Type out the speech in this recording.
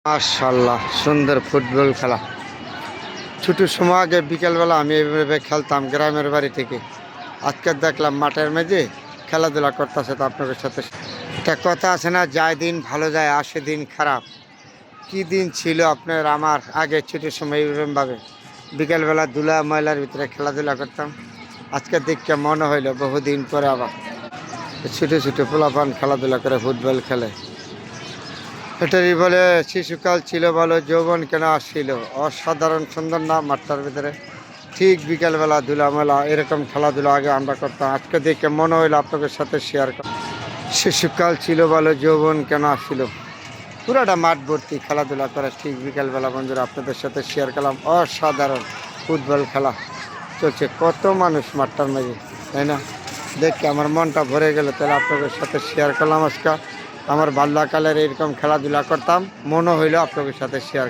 মাশাআল্লাহ সুন্দর ফুটবল খেলা। ছুটির সময় আগে বিকেলবেলা আমি এইভাবে খেলতাম গ্রামের বাড়ি থেকে। আজকে দেখলাম মাঠের মেঝে খেলাধুলা করতেছে। তো আপনাদের সাথে একটা কথা আছে না, যায় দিন ভালো যায় আসে দিন খারাপ। কি দিন ছিল আপনার আমার আগে ছুটির সময় এইরকমভাবে বিকেলবেলা ধুলা ময়লার ভিতরে খেলাধুলা করতাম। আজকে দেখতে মনে হইলো বহুদিন পরে আবার ছোটো ছোটো পোলাপান খেলাধুলা করে ফুটবল খেলে। এটারই বলে শিশুকাল ছিল ভালো যৌবন কেন আসছিল। অসাধারণ সুন্দর না মাঠটার ভিতরে ঠিক বিকালবেলা ধুলামেলা এরকম খেলাধুলা আগে আমরা করতাম। আজকে দেখে মনে হইলো আপনাদের সাথে শেয়ার করা। শিশুকাল ছিল ভালো যৌবন কেন আসছিল। পুরাটা মাঠ ভর্তি খেলাধুলা করে ঠিক বিকালবেলা বন্ধুরা আপনাদের সাথে শেয়ার করলাম। অসাধারণ ফুটবল খেলা চলছে, কত মানুষ মাঠটার মাঝে, তাই না? দেখে আমার মনটা ভরে গেল। তাহলে আপনাদের সাথে শেয়ার করলাম আজকে আমার বাল্যকালের এরকম খেলাধুলা করতাম, মনে হইলো আপনাদের সাথে শেয়ার